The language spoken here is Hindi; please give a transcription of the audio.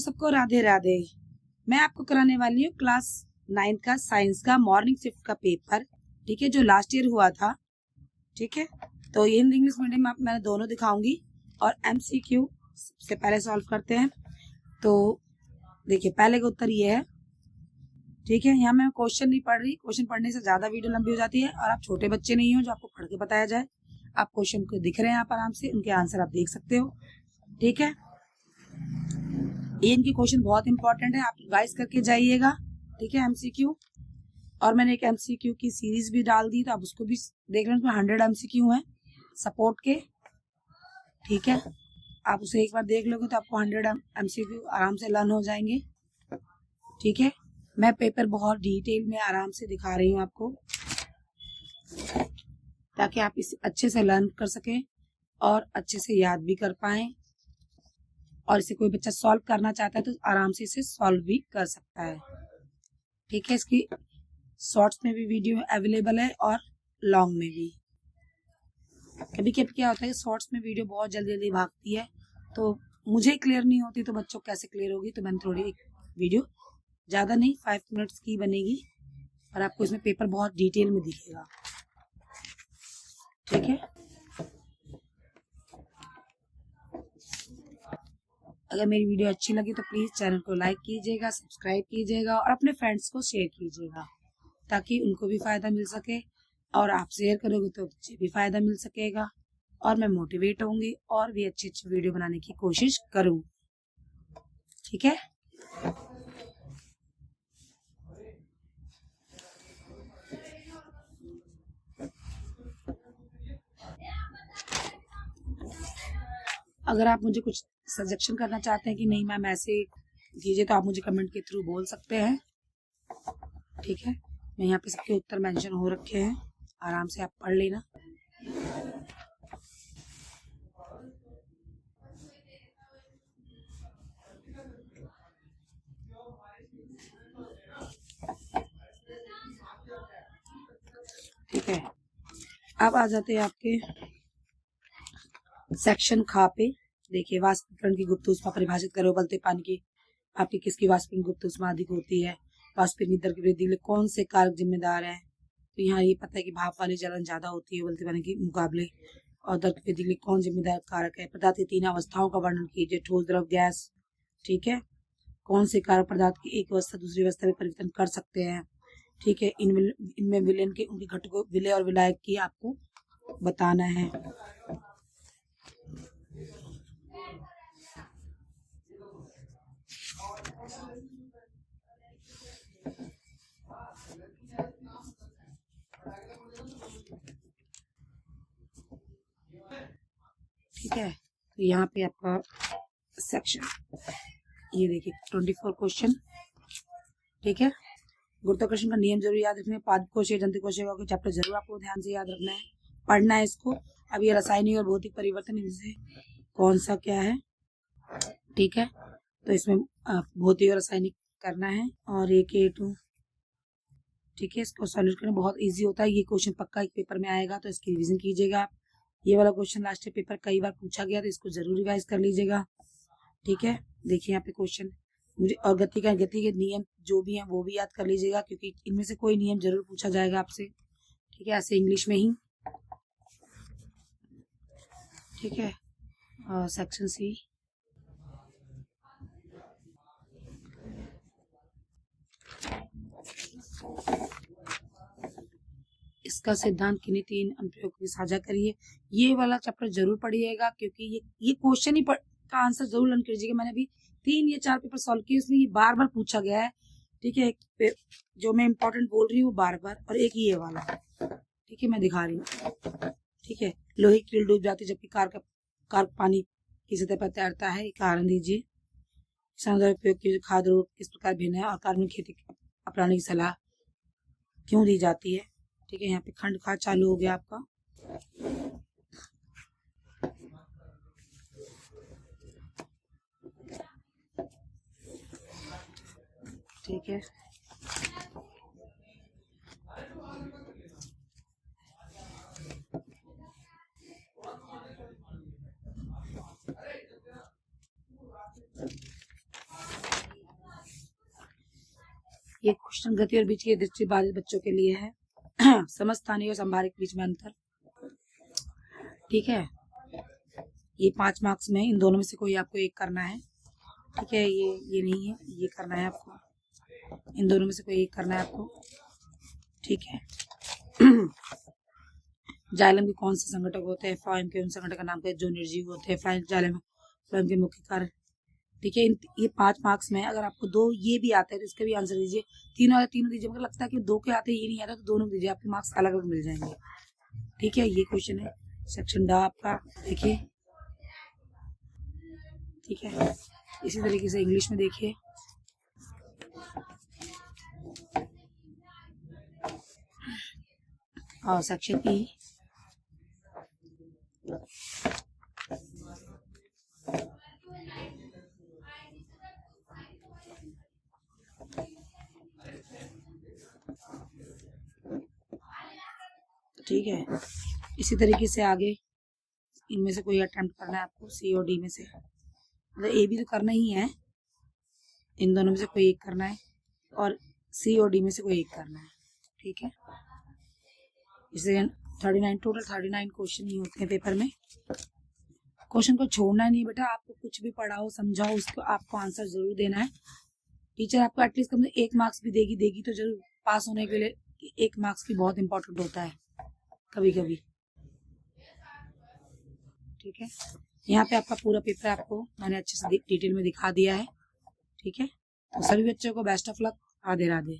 सबको राधे राधे। मैं आपको कराने वाली हूँ क्लास 9 का साइंस का मॉर्निंग शिफ्ट का पेपर, ठीक है, जो लास्ट ईयर हुआ था। ठीक है, तो ये हिंदी इंग्लिश मीडियम में मैं दोनों दिखाऊंगी और MCQ सबसे पहले सॉल्व करते हैं। तो देखिए, पहले का उत्तर ये है। ठीक है, यहाँ मैं क्वेश्चन नहीं पढ़ रही, क्वेश्चन पढ़ने से ज्यादा वीडियो लंबी हो जाती है और आप छोटे बच्चे नहीं हो जो आपको पढ़ के बताया जाए। आप क्वेश्चन को दिख रहे हैं आप आराम से, उनके आंसर आप देख सकते हो। ठीक है, ये इनके क्वेश्चन बहुत इंपॉर्टेंट है, आप रिवाइज करके जाइएगा। ठीक है, MCQ, और मैंने एक MCQ की सीरीज भी डाल दी, तो आप उसको भी देख लें। 100 MCQ हैं सपोर्ट के। ठीक है, आप उसे एक बार देख लोगे तो आपको 100 MCQ आराम से लर्न हो जाएंगे। ठीक है, मैं पेपर बहुत डिटेल में आराम से दिखा रही हूँ आपको, ताकि आप इसे अच्छे से लर्न कर सकें और अच्छे से याद भी कर पाएं। और इसे कोई बच्चा सॉल्व करना चाहता है तो आराम से इसे सॉल्व भी कर सकता है। ठीक है, इसकी शॉर्ट्स में भी वीडियो अवेलेबल है और लॉन्ग में भी। कभी कभी क्या होता है, शॉर्ट्स में वीडियो बहुत जल्दी जल्दी भागती है, तो मुझे क्लियर नहीं होती, तो बच्चों को कैसे क्लियर होगी। तो मैंने थोड़ी वीडियो ज़्यादा नहीं 5 मिनट्स की बनेगी और आपको इसमें पेपर बहुत डिटेल में दिखेगा। ठीक है, अगर मेरी वीडियो अच्छी लगी तो प्लीज़ चैनल को लाइक कीजिएगा, सब्सक्राइब कीजिएगा और अपने फ्रेंड्स को शेयर कीजिएगा, ताकि उनको भी फ़ायदा मिल सके। और आप शेयर करोगे तो मुझे भी फ़ायदा मिल सकेगा और मैं मोटिवेट होंगी और भी अच्छी अच्छी वीडियो बनाने की कोशिश करूँ। ठीक है, अगर आप मुझे कुछ सजेशन करना चाहते हैं कि नहीं मैम ऐसे कीजिए, तो आप मुझे कमेंट के थ्रू बोल सकते हैं। ठीक है, मैं यहाँ पे सबके उत्तर मेंशन हो रखे हैं, आराम से आप पढ़ लेना। ठीक है, अब आ जाते हैं आपके सेक्शन खा पे। देखिए, वाष्पीकरण की गुप्त ऊष्मा परिभाषित करो। उबलते पानी की आपकी किसकी वाष्पीकरण गुप्त ऊष्मा अधिक होती है? वाष्पीकरण दर की वृद्धि के लिए कौन से कारक जिम्मेदार हैं? तो यहाँ ये पता है कि भाप वाली जलन ज्यादा होती है उबलते पानी के मुकाबले। और दर की वृद्धि के लिए कौन जिम्मेदार कारक है? पदार्थ की 3 अवस्थाओं का वर्णन कीजिए, ठोस, द्रव, गैस। ठीक है, कौन से कारक पदार्थ की एक अवस्था दूसरी अवस्था में परिवर्तन कर सकते हैं? ठीक है, इनमें विलयन के उनके घटकों विलय और विलायक की आपको बताना है। ठीक है, तो यहाँ पे आपका सेक्शन ये देखिए 24 क्वेश्चन। ठीक है, गुरुत्वाकर्षण का नियम जरूर याद रखना है। पाद कोशीय जंतु कोशीय का चैप्टर जरूर आपको ध्यान से याद रखना है, पढ़ना है इसको। अब ये रासायनिक और भौतिक परिवर्तन, इनसे कौन सा क्या है? ठीक है, तो इसमें भौतिक और रासायनिक करना है और एक A2। ठीक है, इसको सॉल्व करना बहुत इजी होता है। ये क्वेश्चन पक्का एक पेपर में आएगा, तो इसकी रिवीजन कीजिएगा आप। ये वाला क्वेश्चन लास्ट पेपर कई बार पूछा गया, तो इसको जरूर रिवाइज कर लीजिएगा। ठीक है, देखिए यहाँ पे क्वेश्चन मुझे, और गति के नियम जो भी हैं वो भी याद कर लीजिएगा, क्योंकि इनमें से कोई नियम जरूर पूछा जाएगा आपसे। ठीक है, ऐसे इंग्लिश में ही। ठीक है, सेक्शन C, इसका सिद्धांत किन्हीं 3 अनुप्रयोग की साझा करिए। ये वाला चैप्टर जरूर पढ़िएगा, क्योंकि ये क्वेश्चन ही का आंसर जरूर लर्न कीजिएगा। मैंने अभी 3 या 4 पेपर सॉल्व किए, इसमें ये बार बार पूछा गया है। ठीक है, जो मैं इम्पोर्टेंट बोल रही हूँ बार बार, और एक ये वाला। ठीक है, मैं दिखा रही हूँ। ठीक है, लोहे की कील डूब जाती है जबकि कार पानी की सतह पर तैरता है। कारण दीजिए। किसानों द्वारा उपयोग की खाद रोग किस प्रकार भिन्न है और कार्बनिक खेती अपनाने की सलाह क्यों दी जाती है? ठीक है, यहाँ पे खंड खाद चालू हो गया आपका। ठीक है, ये क्वेश्चन गति और बीच की दृष्टि बाधित बच्चों के लिए है। समस्थानिक और संभारिक के बीच में अंतर। ठीक है, ये 5 मार्क्स में इन दोनों में से कोई आपको एक करना है। ठीक है, ये नहीं है, ये करना है आपको, इन दोनों में से कोई एक करना है आपको। ठीक है। जाइलम के कौन से संगठक होते हैं? फ्लोएम के उन संगठक का नाम क्या है जो निर्जीव होते हैं? जाइलम फ्लोएम के मुख्य कार्य। ठीक है, ये 5 मार्क्स में अगर आपको 2 ये भी आता है तो इसका भी आंसर दीजिए। तीनों दीजिए। मुझे लगता है कि 2 के आते ये नहीं आता तो दोनों दीजिए, आपके मार्क्स अलग अलग मिल जाएंगे। ठीक है, ये क्वेश्चन है सेक्शन ड आपका। देखिए, ठीक है, इसी तरीके से इंग्लिश में देखिए। और सेक्शन ई। ठीक है, इसी तरीके से आगे इनमें से कोई अटेम्प्ट करना है आपको, सी और डी में से। मतलब ए भी तो करना ही है, इन दोनों में से कोई एक करना है और सी और डी में से कोई एक करना है। ठीक है, इसे 39 टोटल 39 क्वेश्चन ही होते हैं पेपर में। क्वेश्चन को छोड़ना नहीं बेटा, आपको कुछ भी पढ़ाओ समझाओ उसको आपको आंसर जरूर देना है। टीचर आपको एटलीस्ट कम से 1 मार्क्स भी देगी तो जरूर। पास होने के लिए 1 मार्क्स भी बहुत इंपॉर्टेंट होता है कभी कभी। ठीक है, यहाँ पे आपका पूरा पेपर आपको मैंने अच्छे से डिटेल में दिखा दिया है। ठीक है, तो सभी बच्चों को best of luck. Radhe Radhe.